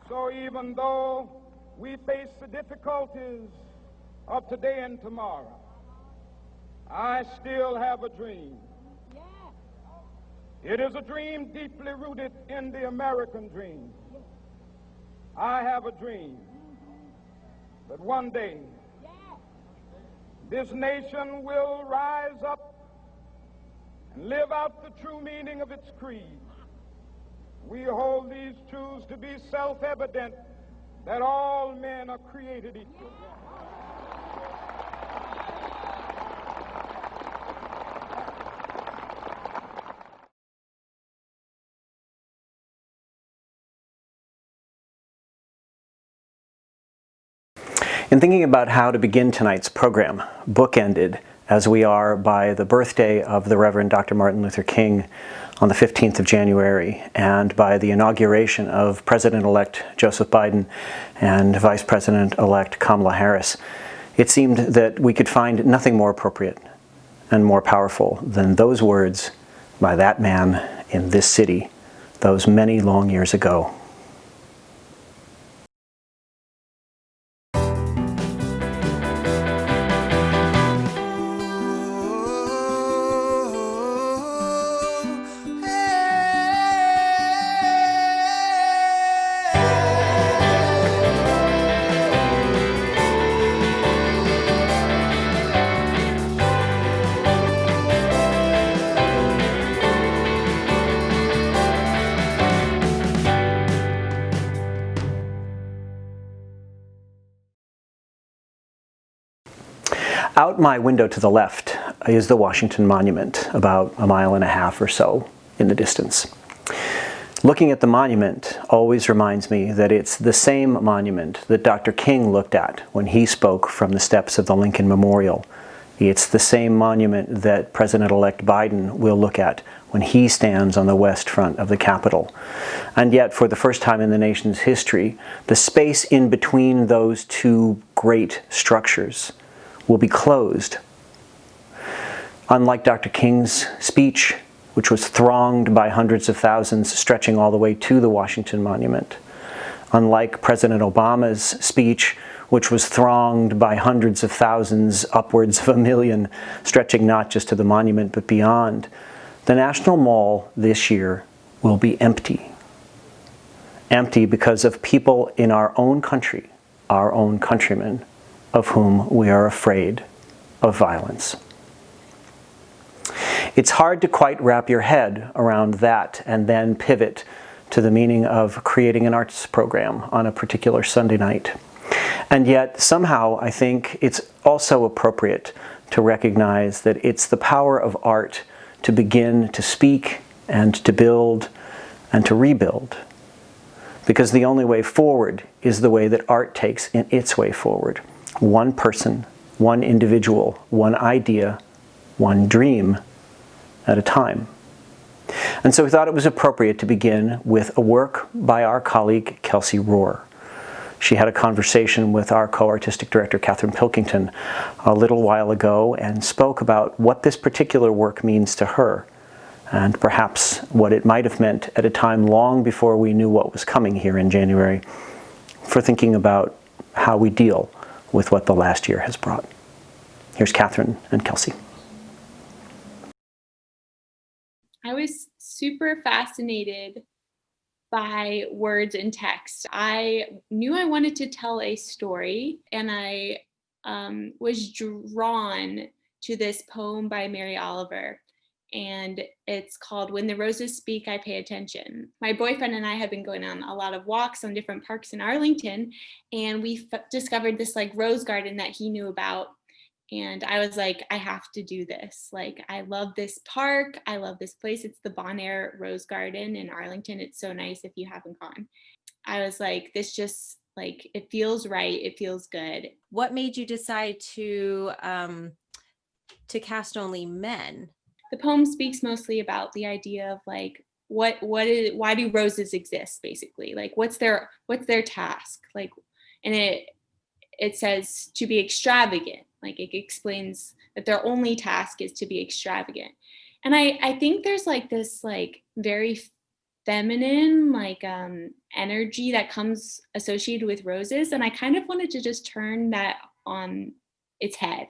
So even though we face the difficulties of today and tomorrow, I still have a dream. It is a dream deeply rooted in the American dream. I have a dream that one day this nation will rise up and live out the true meaning of its creed. We hold these truths to be self-evident, that all men are created equal. In thinking about how to begin tonight's program, bookended as we are by the birthday of the Reverend Dr. Martin Luther King on the 15th of January, and by the inauguration of President-elect Joseph Biden and Vice President-elect Kamala Harris, it seemed that we could find nothing more appropriate and more powerful than those words by that man in this city those many long years ago. Out my window to the left is the Washington Monument, about a mile and a half or so in the distance. Looking at the monument always reminds me that it's the same monument that Dr. King looked at when he spoke from the steps of the Lincoln Memorial. It's the same monument that President-elect Biden will look at when he stands on the west front of the Capitol. And yet, for the first time in the nation's history, the space in between those two great structures will be closed. Unlike Dr. King's speech, which was thronged by hundreds of thousands stretching all the way to the Washington Monument, unlike President Obama's speech, which was thronged by hundreds of thousands, upwards of 1 million, stretching not just to the monument but beyond, the National Mall this year will be empty. Empty because of people in our own country, our own countrymen, of whom we are afraid of violence. It's hard to quite wrap your head around that and then pivot to the meaning of creating an arts program on a particular Sunday night. And yet, somehow, I think it's also appropriate to recognize that it's the power of art to begin to speak and to build and to rebuild. Because the only way forward is the way that art takes in its way forward. One person, one individual, one idea, one dream at a time. And so we thought it was appropriate to begin with a work by our colleague Kelsey Rohr. She had a conversation with our co-artistic director Kathryn Pilkington a little while ago and spoke about what this particular work means to her, and perhaps what it might have meant at a time long before we knew what was coming here in January, for thinking about how we deal with what the last year has brought. Here's Kathryn and Kelsey. I was super fascinated by words and text. I knew I wanted to tell a story, and I was drawn to this poem by Mary Oliver, and it's called "When the Roses Speak, I Pay Attention." My boyfriend and I have been going on a lot of walks on different parks in Arlington, and we discovered this like rose garden that he knew about. And I was like, I have to do this. Like, I love this park. I love this place. It's the Bon Air Rose Garden in Arlington. It's so nice if you haven't gone. I was like, this just like, it feels right. It feels good. What made you decide to cast only men? The poem speaks mostly about the idea of like, why do roses exist, basically? Like, what's their task? Like, and it says to be extravagant. Like, it explains that their only task is to be extravagant. And I think there's like this like very feminine, like energy that comes associated with roses. And I kind of wanted to just turn that on its head,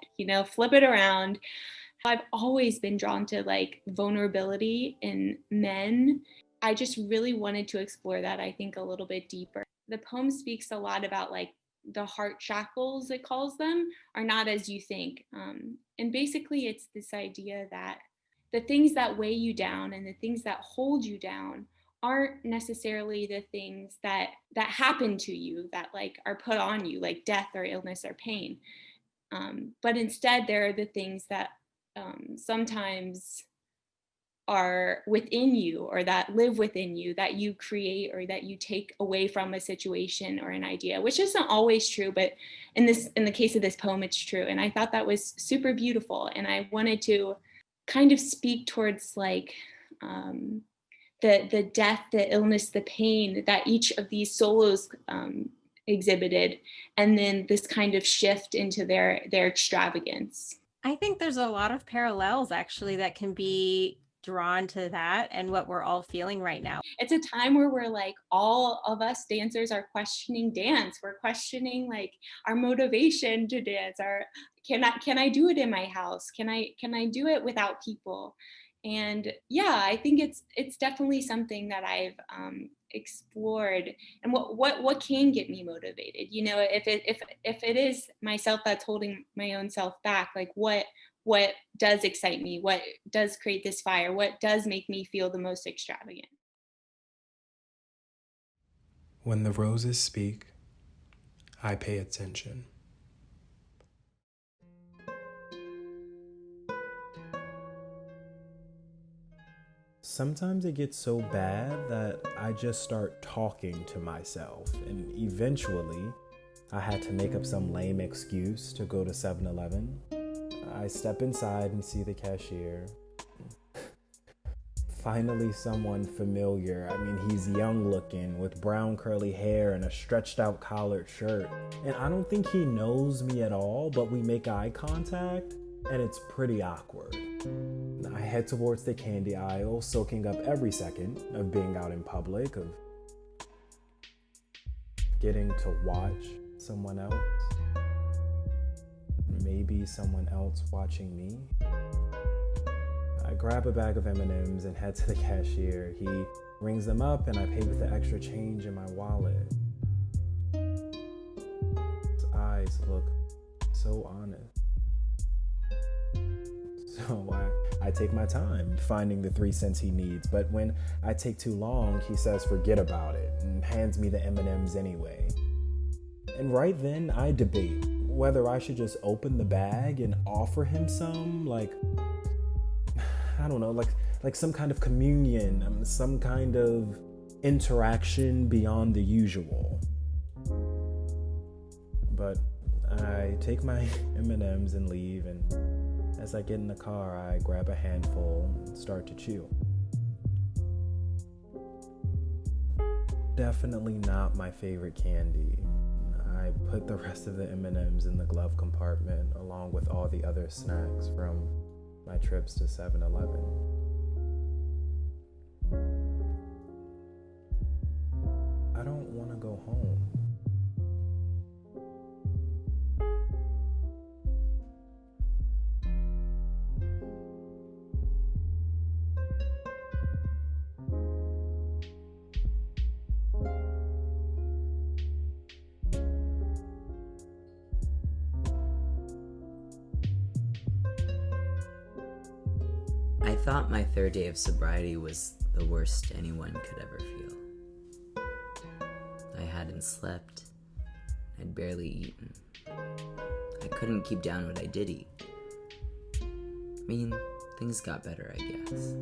flip it around. I've always been drawn to like vulnerability in men. I just really wanted to explore that, I think, a little bit deeper. The poem speaks a lot about like the heart shackles, it calls them, are not as you think. And basically it's this idea that the things that weigh you down and the things that hold you down aren't necessarily the things that happen to you, that like are put on you, like death or illness or pain. But instead there are the things that sometimes are within you, or that live within you, that you create or that you take away from a situation or an idea, which isn't always true, but in the case of this poem, it's true. And I thought that was super beautiful. And I wanted to kind of speak towards like the death, the illness, the pain that each of these solos exhibited, and then this kind of shift into their extravagance. I think there's a lot of parallels actually that can be drawn to that and what we're all feeling right now. It's a time where we're like, all of us dancers are questioning dance. We're questioning like our motivation to dance. Can I do it in my house? Can I do it without people? And yeah, I think it's definitely something that I've explored. And what can get me motivated? If it is myself that's holding my own self back, like what does excite me? What does create this fire? What does make me feel the most extravagant? When the roses speak, I pay attention. Sometimes it gets so bad that I just start talking to myself, and eventually I had to make up some lame excuse to go to 7-Eleven. I step inside and see the cashier. Finally, someone familiar. I mean, he's young looking with brown curly hair and a stretched out collared shirt. And I don't think he knows me at all, but we make eye contact and it's pretty awkward. I head towards the candy aisle, soaking up every second of being out in public, of getting to watch someone else. Maybe someone else watching me. I grab a bag of M&Ms and head to the cashier. He rings them up and I pay with the extra change in my wallet. His eyes look so honest. So I take my time finding the 3 cents he needs, but when I take too long, he says forget about it and hands me the M&Ms anyway. And right then I debate whether I should just open the bag and offer him some, like, I don't know, like some kind of communion, some kind of interaction beyond the usual. But I take my M&Ms and leave, and as I get in the car, I grab a handful and start to chew. Definitely not my favorite candy. I put the rest of the M&Ms in the glove compartment along with all the other snacks from my trips to 7-Eleven. I don't want to go home. I thought my third day of sobriety was the worst anyone could ever feel. I hadn't slept. I'd barely eaten. I couldn't keep down what I did eat. I mean, things got better, I guess.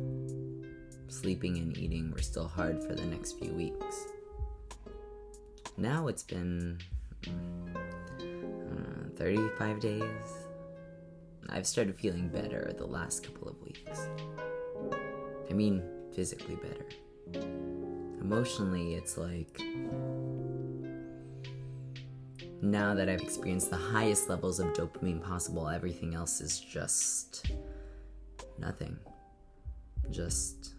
Sleeping and eating were still hard for the next few weeks. Now it's been 35 days. I've started feeling better the last couple of weeks. I mean, physically better. Emotionally, it's like, now that I've experienced the highest levels of dopamine possible, everything else is just nothing. Just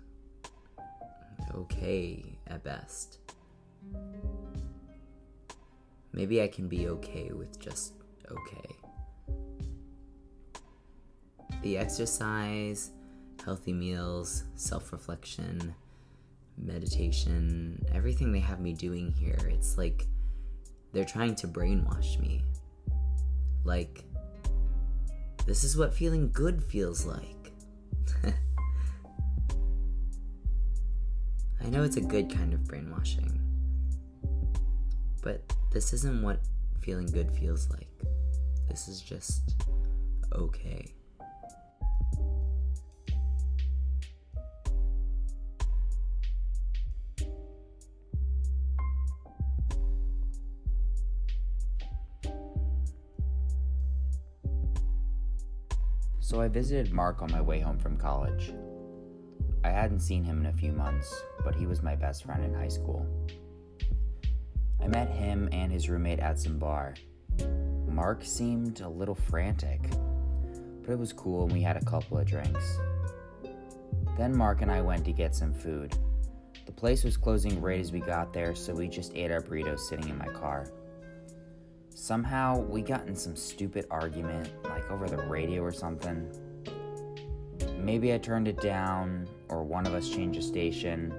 okay at best. Maybe I can be okay with just okay. The exercise, healthy meals, self-reflection, meditation, everything they have me doing here, it's like they're trying to brainwash me. Like, this is what feeling good feels like. I know it's a good kind of brainwashing, but this isn't what feeling good feels like. This is just okay. So I visited Mark on my way home from college. I hadn't seen him in a few months, but he was my best friend in high school. I met him and his roommate at some bar. Mark seemed a little frantic, but it was cool and we had a couple of drinks. Then Mark and I went to get some food. The place was closing right as we got there, so we just ate our burritos sitting in my car. Somehow, we got in some stupid argument, like over the radio or something. Maybe I turned it down, or one of us changed a station.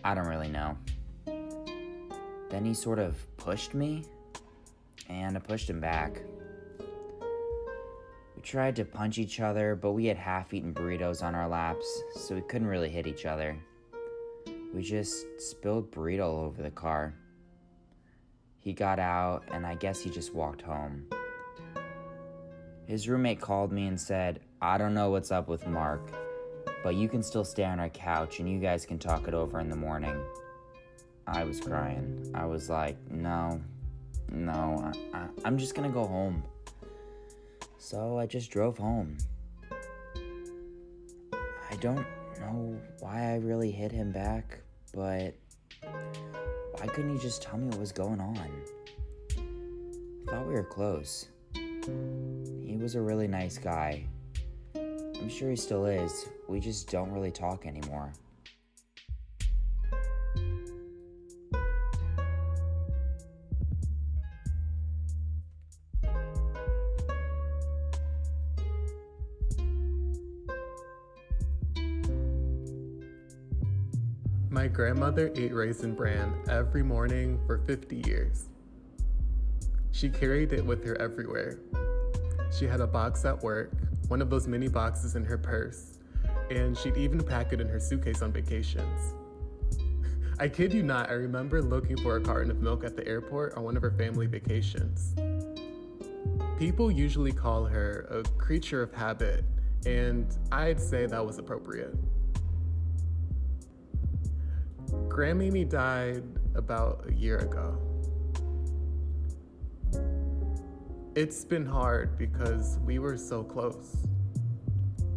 I don't really know. Then he sort of pushed me, and I pushed him back. We tried to punch each other, but we had half-eaten burritos on our laps, so we couldn't really hit each other. We just spilled burrito all over the car. He got out, and I guess he just walked home. His roommate called me and said, "I don't know what's up with Mark, but you can still stay on our couch and you guys can talk it over in the morning." I was crying. I was like, no, I'm just gonna go home. So I just drove home. I don't know why I really hit him back, but why couldn't he just tell me what was going on? I thought we were close. He was a really nice guy. I'm sure he still is. We just don't really talk anymore. My grandmother ate Raisin Bran every morning for 50 years. She carried it with her everywhere. She had a box at work, one of those mini boxes in her purse, and she'd even pack it in her suitcase on vacations. I kid you not, I remember looking for a carton of milk at the airport on one of her family vacations. People usually call her a creature of habit, and I'd say that was appropriate. Grandmamie died about a year ago. It's been hard because we were so close.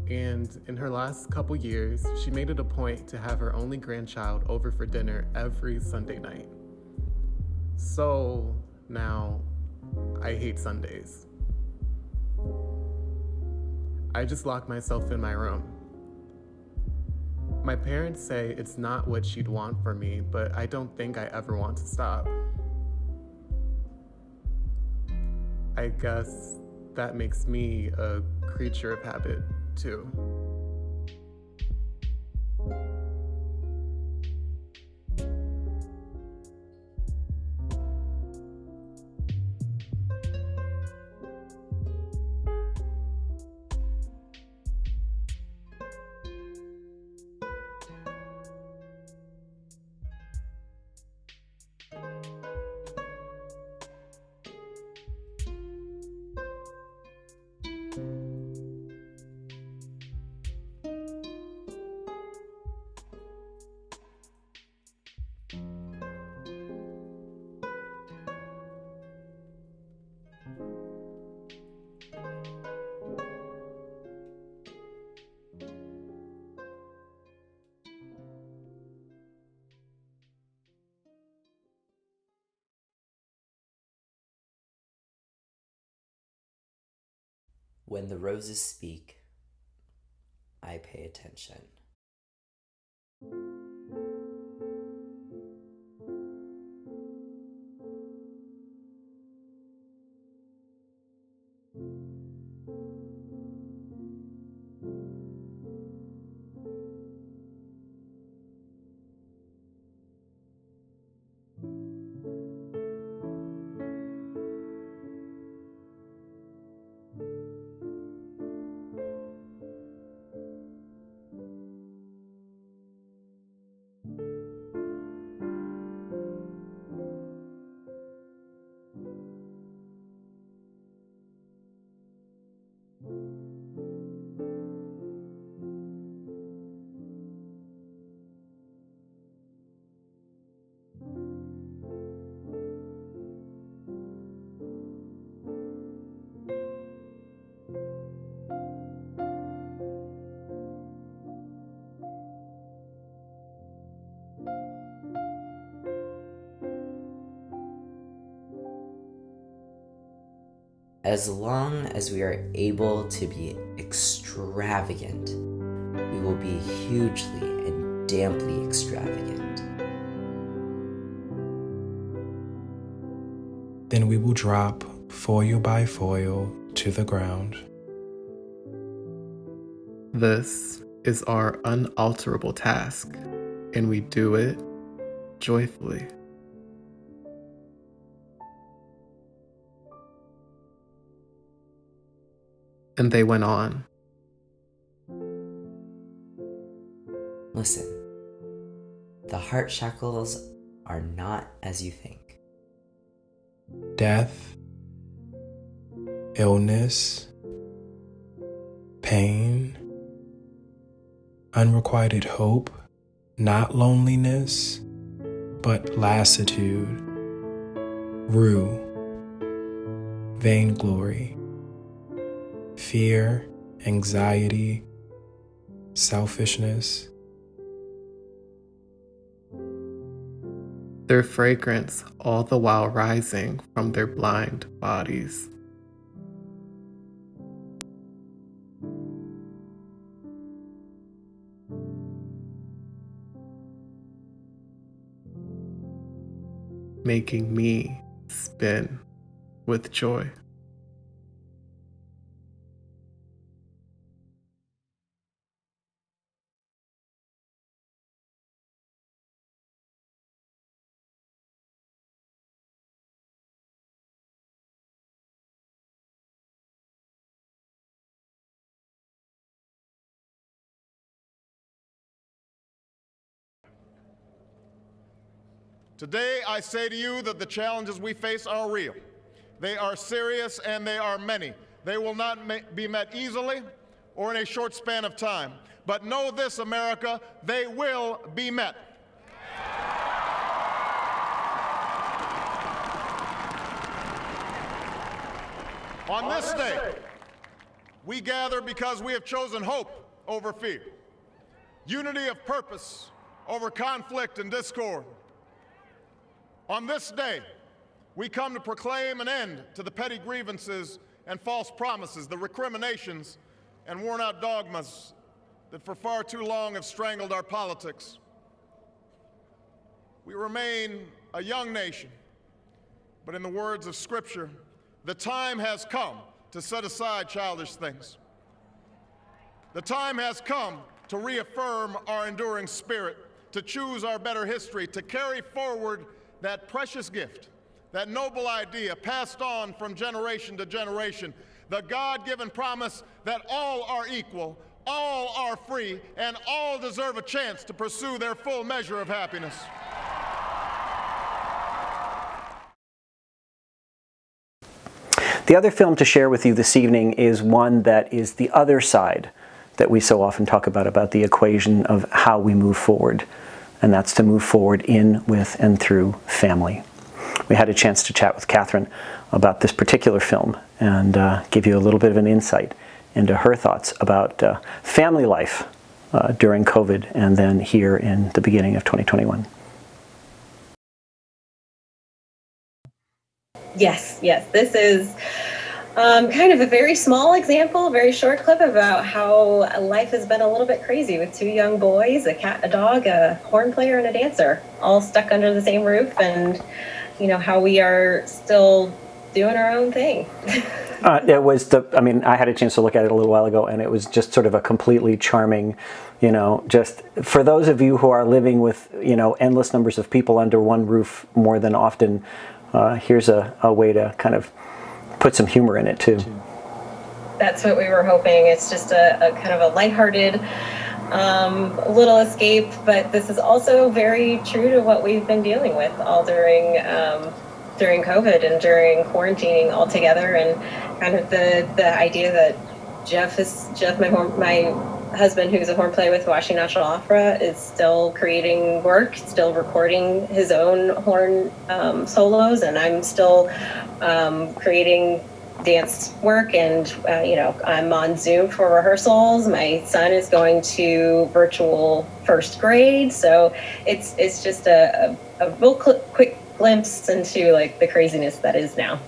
And in her last couple years, she made it a point to have her only grandchild over for dinner every Sunday night. So now I hate Sundays. I just lock myself in my room. My parents say it's not what she'd want for me, but I don't think I ever want to stop. I guess that makes me a creature of habit, too. When the roses speak, I pay attention. As long as we are able to be extravagant, we will be hugely and damply extravagant. Then we will drop foil by foil to the ground. This is our unalterable task, and we do it joyfully. And they went on. Listen, the heart shackles are not as you think. Death, illness, pain, unrequited hope, not loneliness, but lassitude, rue, vainglory, fear, anxiety, selfishness. Their fragrance all the while rising from their blind bodies. Making me spin with joy. Today, I say to you that the challenges we face are real. They are serious and they are many. They will not be met easily or in a short span of time. But know this, America, they will be met. On this day, we gather because we have chosen hope over fear, unity of purpose over conflict and discord. On this day, we come to proclaim an end to the petty grievances and false promises, the recriminations and worn-out dogmas that for far too long have strangled our politics. We remain a young nation, but in the words of Scripture, the time has come to set aside childish things. The time has come to reaffirm our enduring spirit, to choose our better history, to carry forward that precious gift, that noble idea passed on from generation to generation, the God-given promise that all are equal, all are free, and all deserve a chance to pursue their full measure of happiness. The other film to share with you this evening is one that is the other side that we so often talk about the equation of how we move forward. And that's to move forward in, with, and through family. We had a chance to chat with Kathryn about this particular film and give you a little bit of an insight into her thoughts about family life during COVID and then here in the beginning of 2021. Yes. This is kind of a very small example, a very short clip about how life has been a little bit crazy with two young boys, a cat, a dog, a horn player, and a dancer, all stuck under the same roof, and how we are still doing our own thing. It was I had a chance to look at it a little while ago, and it was just sort of a completely charming, just for those of you who are living with, endless numbers of people under one roof more than often, here's a way to kind of put some humor in it too. That's what we were hoping. It's just a kind of a lighthearted little escape, but this is also very true to what we've been dealing with all during COVID and during quarantining all together, and kind of the idea that Jeff, my husband, who's a horn player with Washington National Opera, is still creating work, still recording his own horn solos, and I'm still creating dance work, and I'm on Zoom for rehearsals. My son is going to virtual first grade, so it's just a real quick glimpse into the craziness that is now.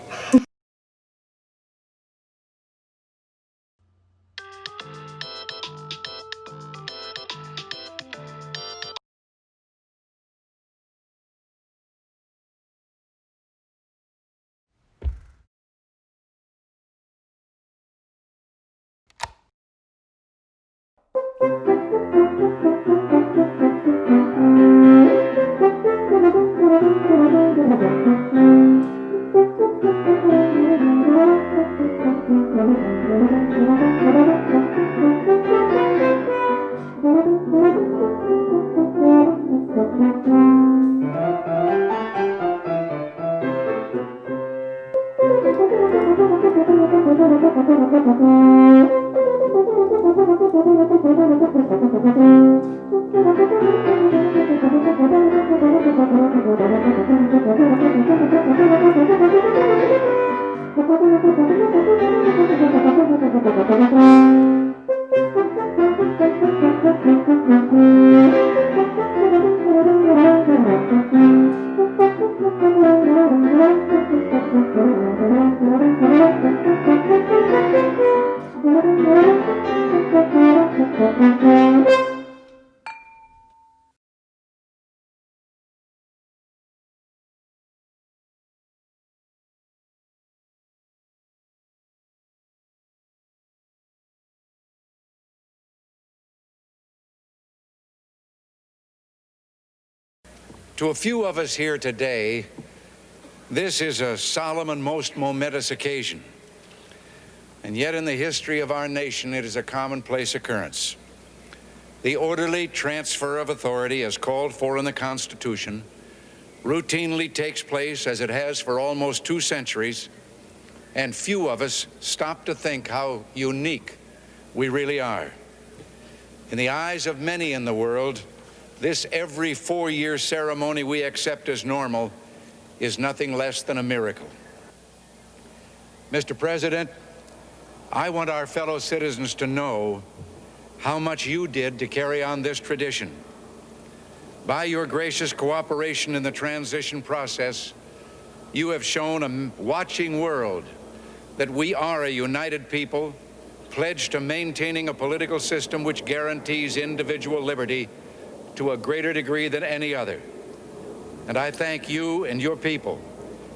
To a few of us here today, this is a solemn and most momentous occasion. And yet in the history of our nation, it is a commonplace occurrence. The orderly transfer of authority as called for in the Constitution routinely takes place, as it has for almost 2 centuries, and few of us stop to think how unique we really are. In the eyes of many in the world, this every 4-year ceremony we accept as normal is nothing less than a miracle. Mr. President, I want our fellow citizens to know how much you did to carry on this tradition. By your gracious cooperation in the transition process, you have shown a watching world that we are a united people, pledged to maintaining a political system which guarantees individual liberty to a greater degree than any other. And I thank you and your people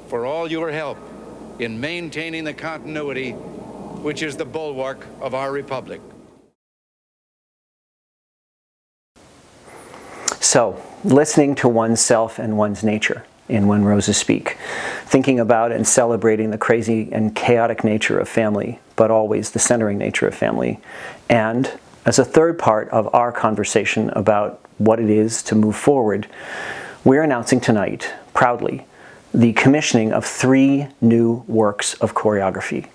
for all your help in maintaining the continuity which is the bulwark of our republic. So, listening to oneself and one's nature in When Roses Speak, thinking about and celebrating the crazy and chaotic nature of family, but always the centering nature of family. And as a third part of our conversation about what it is to move forward, we're announcing tonight, proudly, the commissioning of 3 new works of choreography.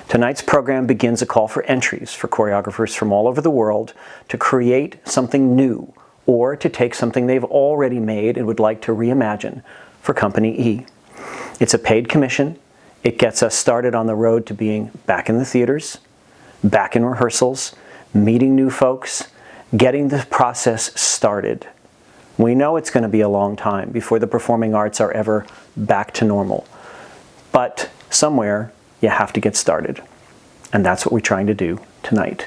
Tonight's program begins a call for entries for choreographers from all over the world to create something new or to take something they've already made and would like to reimagine for Company E. It's a paid commission. It gets us started on the road to being back in the theaters, back in rehearsals, meeting new folks, getting the process started. We know it's going to be a long time before the performing arts are ever back to normal. But somewhere, you have to get started. And that's what we're trying to do tonight.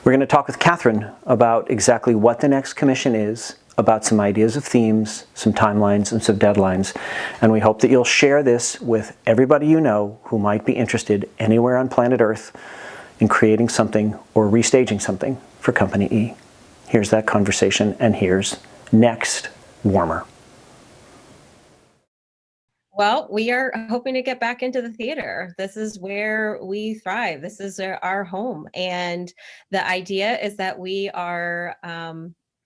We're going to talk with Kathryn about exactly what the next commission is, about some ideas of themes, some timelines, and some deadlines. And we hope that you'll share this with everybody you know who might be interested anywhere on planet Earth in creating something or restaging something for Company E. Here's that conversation, and here's Next Warmer. Well, we are hoping to get back into the theater. This is where we thrive. This is our home. And the idea is that we are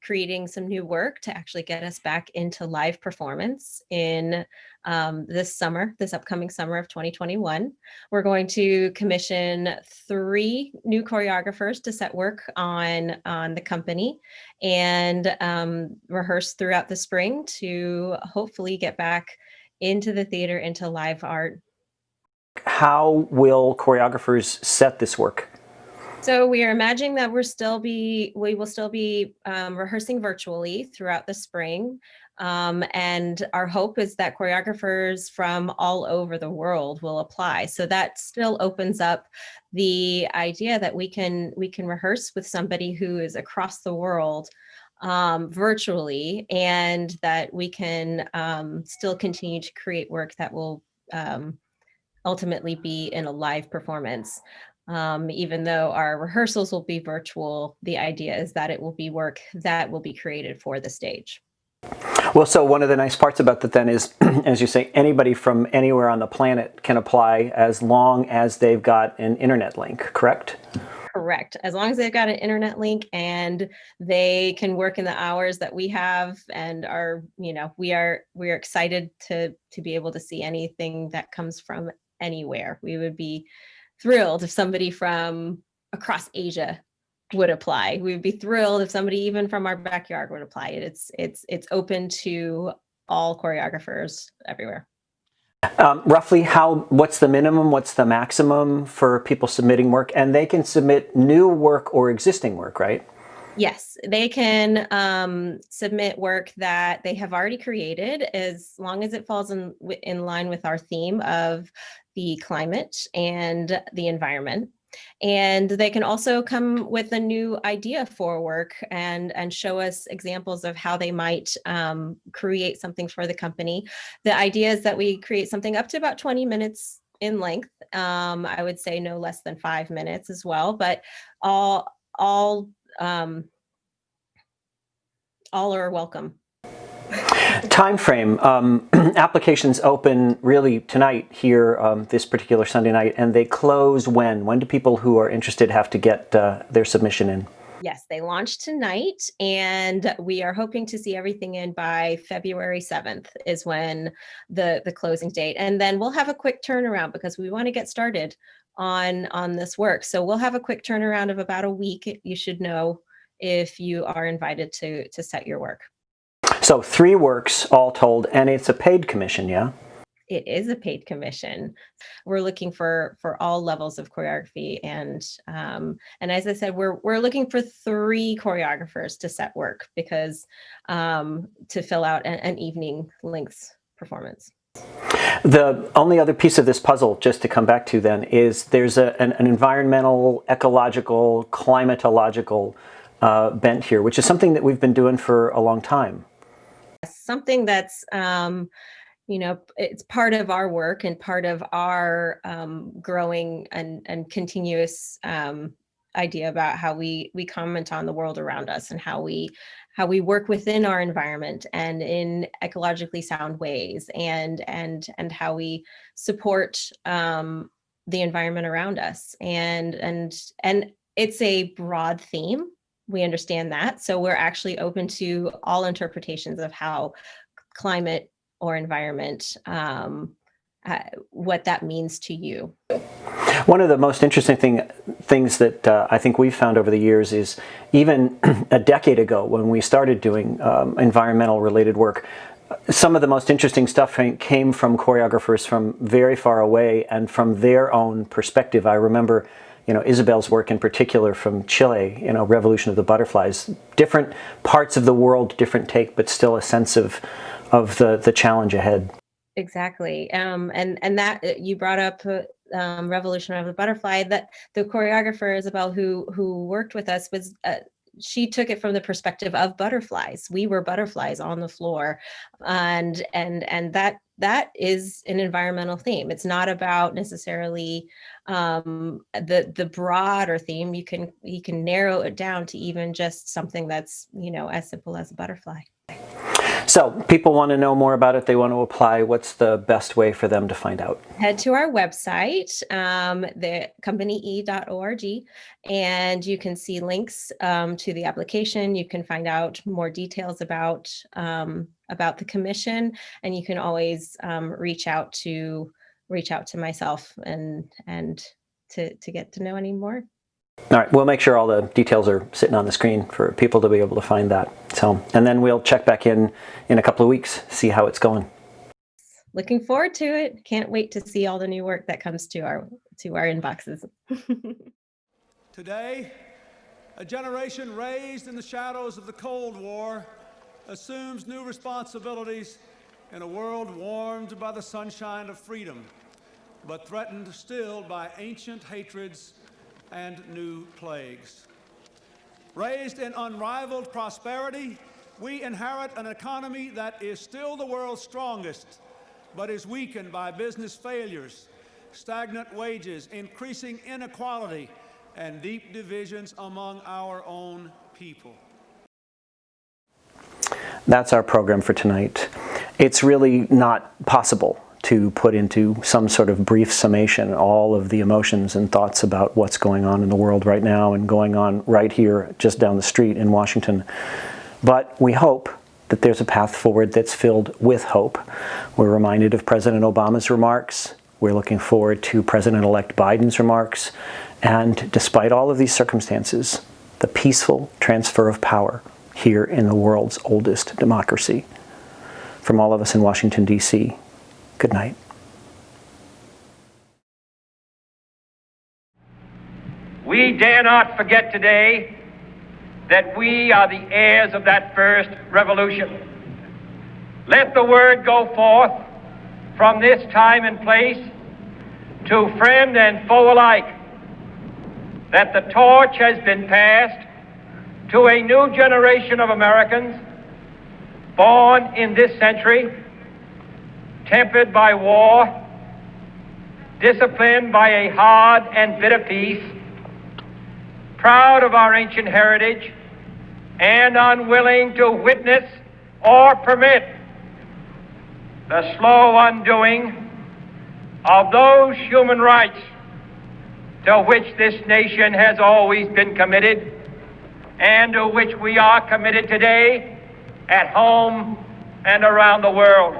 creating some new work to actually get us back into live performance in this upcoming summer of 2021. We're going to commission 3 new choreographers to set work on the company and rehearse throughout the spring to hopefully get back into the theater, into live art. How will choreographers set this work? So we are imagining that we will still be rehearsing virtually throughout the spring. And our hope is that choreographers from all over the world will apply. So that still opens up the idea that we can rehearse with somebody who is across the world virtually, and that we can still continue to create work that will ultimately be in a live performance. Even though our rehearsals will be virtual, the idea is that it will be work that will be created for the stage. Well, so one of the nice parts about that then is, as you say, anybody from anywhere on the planet can apply as long as they've got an internet link, correct? Correct. As long as they've got an internet link and they can work in the hours that we have and are, we're excited to be able to see anything that comes from anywhere. We would be thrilled if somebody from across Asia would apply. We would be thrilled if somebody even from our backyard would apply. It's open to all choreographers everywhere. Roughly what's the minimum, what's the maximum for people submitting work? And they can submit new work or existing work, right? Yes, they can submit work that they have already created as long as it falls in line with our theme of the climate and the environment. And they can also come with a new idea for work and show us examples of how they might create something for the company. The idea is that we create something up to about 20 minutes in length. I would say no less than 5 minutes as well, but all are welcome. Time frame. Applications open really tonight here, this particular Sunday night, and they close when? When do people who are interested have to get their submission in? Yes, they launch tonight, and we are hoping to see everything in by February 7th is when the closing date. And then we'll have a quick turnaround because we want to get started on this work. So we'll have a quick turnaround of about a week. You should know if you are invited to set your work. So 3 works all told, and it's a paid commission, yeah? It is a paid commission. We're looking for all levels of choreography, and as I said, we're looking for 3 choreographers to set work because to fill out an evening length performance. The only other piece of this puzzle, just to come back to then, is there's an environmental, ecological, climatological bent here, which is something that we've been doing for a long time. Something that's it's part of our work and part of our growing and continuous idea about how we comment on the world around us and how we work within our environment and in ecologically sound ways and how we support the environment around us and it's a broad theme. We understand that. So we're actually open to all interpretations of how climate or environment, what that means to you. One of the most interesting things that I think we've found over the years is even a decade ago when we started doing environmental related work, some of the most interesting stuff came from choreographers from very far away and from their own perspective. I remember Isabel's work in particular from Chile, Revolution of the Butterflies, different parts of the world, different take, but still a sense of the challenge ahead. Exactly. And that you brought up Revolution of the Butterfly, that the choreographer Isabel who worked with us was she took it from the perspective of butterflies. We were butterflies on the floor, and that is an environmental theme. It's not about necessarily the broader theme. You can narrow it down to even just something that's as simple as a butterfly. So people want to know more about it. They want to apply. What's the best way for them to find out? Head to our website, the companye.org, and you can see links to the application. You can find out more details about the commission, and you can always reach out to myself and to get to know any more. All right, we'll make sure all the details are sitting on the screen for people to be able to find that. So, and then we'll check back in a couple of weeks, see how it's going. Looking forward to it. Can't wait to see all the new work that comes to our inboxes. Today, a generation raised in the shadows of the Cold War assumes new responsibilities in a world warmed by the sunshine of freedom, but threatened still by ancient hatreds and new plagues. Raised in unrivaled prosperity, we inherit an economy that is still the world's strongest, but is weakened by business failures stagnant wages, increasing inequality, and deep divisions among our own people. That's our program for tonight. It's really not possible to put into some sort of brief summation all of the emotions and thoughts about what's going on in the world right now and going on right here just down the street in Washington. But we hope that there's a path forward that's filled with hope. We're reminded of President Obama's remarks. We're looking forward to President-elect Biden's remarks. And despite all of these circumstances, the peaceful transfer of power here in the world's oldest democracy. From all of us in Washington, D.C., good night. We dare not forget today that we are the heirs of that first revolution. Let the word go forth from this time and place to friend and foe alike that the torch has been passed to a new generation of Americans born in this century, tempered by war, disciplined by a hard and bitter peace, proud of our ancient heritage, and unwilling to witness or permit the slow undoing of those human rights to which this nation has always been committed and to which we are committed today at home and around the world.